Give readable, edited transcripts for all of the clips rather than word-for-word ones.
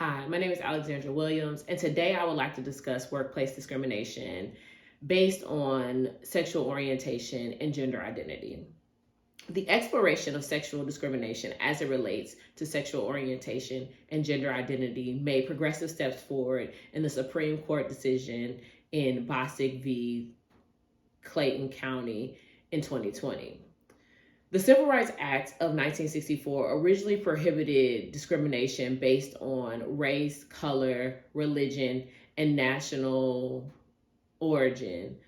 Hi, my name is Alexandra Williams, and today I would like to discuss workplace discrimination based on sexual orientation and gender identity. The exploration of sexual discrimination as it relates to sexual orientation and gender identity made progressive steps forward in the Supreme Court decision in Bostic v. Clayton County in 2020. The Civil Rights Act of 1964 originally prohibited discrimination based on race, color, religion, and national origin,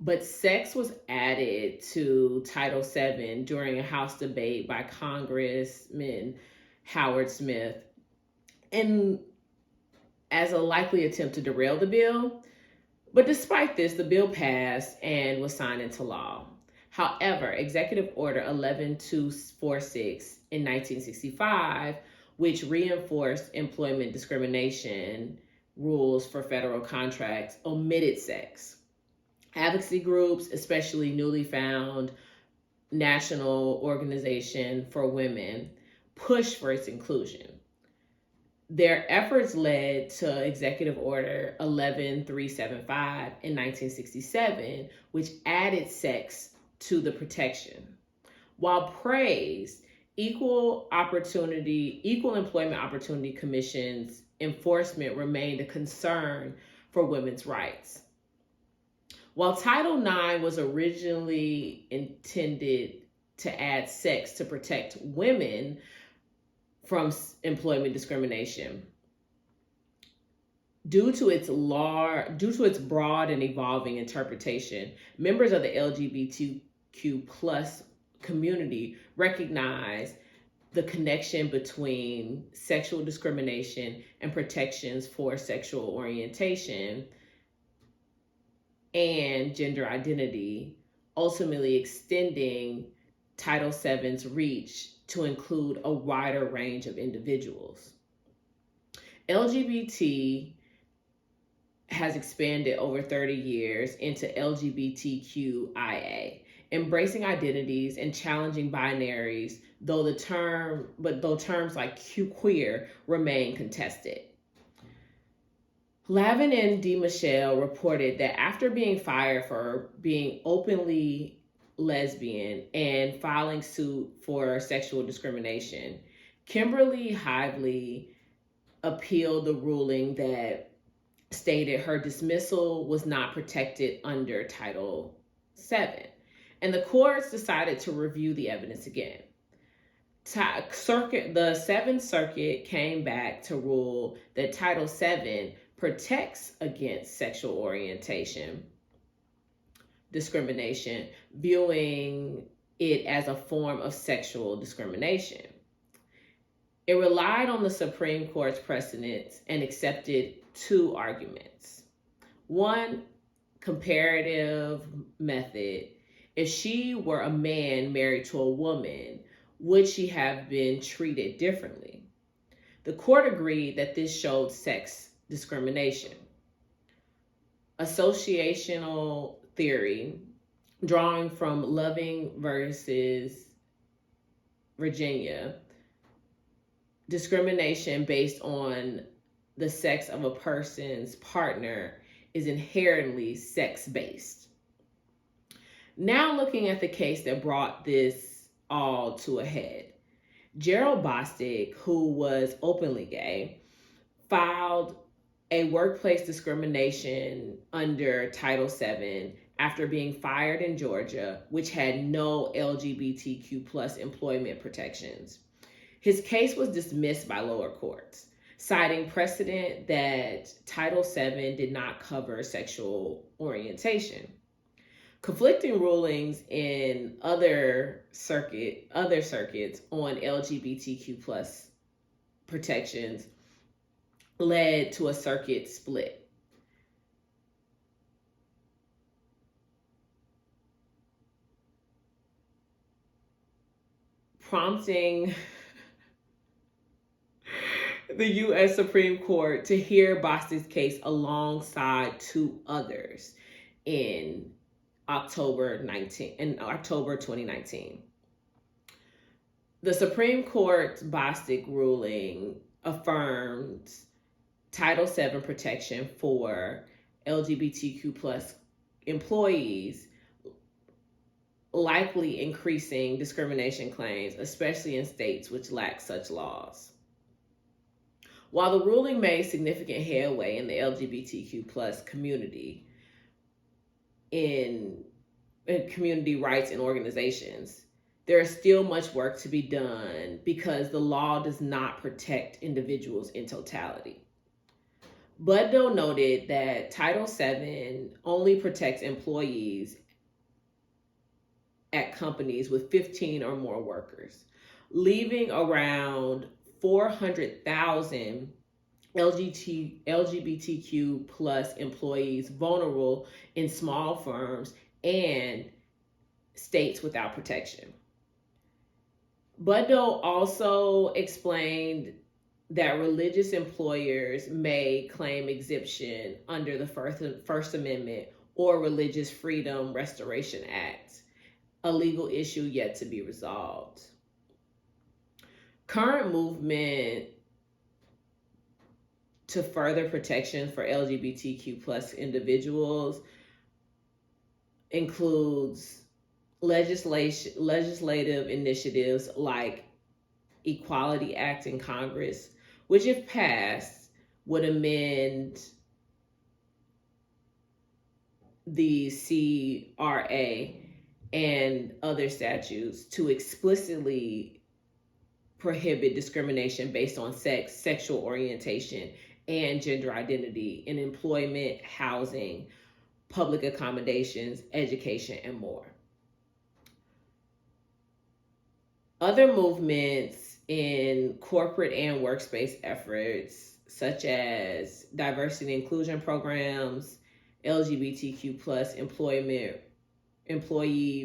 but sex was added to Title VII during a House debate by Congressman Howard Smith, and as a likely attempt to derail the bill. But despite this, the bill passed and was signed into law. However, Executive Order 11246 in 1965, which reinforced employment discrimination rules for federal contracts, omitted sex. Advocacy groups, especially newly found National Organization for Women, pushed for its inclusion. Their efforts led to Executive Order 11375 in 1967, which added sex to the protection. While praised, Equal Employment Opportunity Commission's enforcement remained a concern for women's rights. While Title IX was originally intended to add sex to protect women from employment discrimination, due to its broad and evolving interpretation, members of the LGBTQ plus community recognize the connection between sexual discrimination and protections for sexual orientation and gender identity, ultimately extending Title VII's reach to include a wider range of individuals. LGBT has expanded over 30 years into LGBTQIA, embracing identities and challenging binaries, though terms like queer remain contested. Lavin and DeMichelle reported that after being fired for being openly lesbian and filing suit for sexual discrimination, Kimberly Hively appealed the ruling that stated her dismissal was not protected under Title VII, and the courts decided to review the evidence again. The Seventh Circuit came back to rule that Title VII protects against sexual orientation discrimination, viewing it as a form of sexual discrimination. It relied on the Supreme Court's precedents and accepted two arguments. One, comparative method. If she were a man married to a woman, would she have been treated differently? The court agreed that this showed sex discrimination. Associational theory, drawing from Loving versus Virginia, discrimination based on the sex of a person's partner is inherently sex-based. Now looking at the case that brought this all to a head, Gerald Bostic, who was openly gay, filed a workplace discrimination under Title VII after being fired in Georgia, which had no LGBTQ plus employment protections. His case was dismissed by lower courts, citing precedent that Title VII did not cover sexual orientation. Conflicting rulings in other circuits on LGBTQ plus protections led to a circuit split. Prompting the U.S. Supreme Court to hear Bostic's case alongside two others in October 2019. The Supreme Court's Bostic ruling affirmed Title VII protection for LGBTQ plus employees, likely increasing discrimination claims, especially in states which lack such laws. While the ruling made significant headway in the LGBTQ plus community, in community rights and organizations, there is still much work to be done because the law does not protect individuals in totality. Buddo noted that Title VII only protects employees at companies with 15 or more workers, leaving around 400,000 LGBTQ plus employees vulnerable in small firms and states without protection. Buddo also explained that religious employers may claim exemption under the First Amendment or Religious Freedom Restoration Act, a legal issue yet to be resolved. Current movement to further protection for LGBTQ plus individuals includes legislative initiatives like Equality Act in Congress, which, if passed, would amend the CRA and other statutes to explicitly prohibit discrimination based on sex, sexual orientation, and gender identity in employment, housing, public accommodations, education, and more. Other movements in corporate and workspace efforts, such as diversity and inclusion programs, LGBTQ plus employee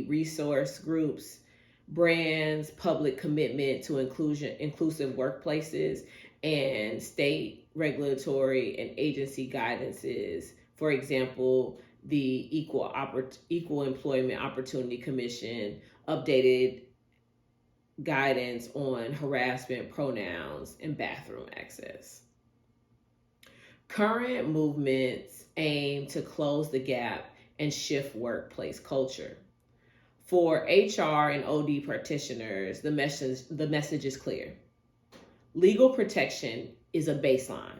resource groups, brands, public commitment to inclusive workplaces, and state regulatory and agency guidances. For example, the Equal Employment Opportunity Commission updated guidance on harassment, pronouns, and bathroom access. Current movements aim to close the gap and shift workplace culture. For HR and OD practitioners, the message is clear. Legal protection is a baseline,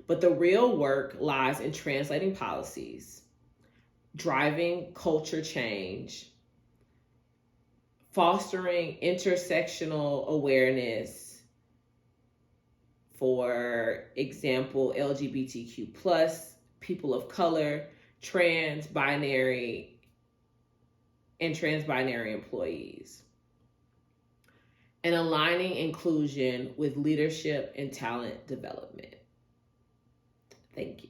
but the real work lies in translating policies, driving culture change, fostering intersectional awareness, for example, LGBTQ plus, people of color, trans-binary employees, and aligning inclusion with leadership and talent development. Thank you.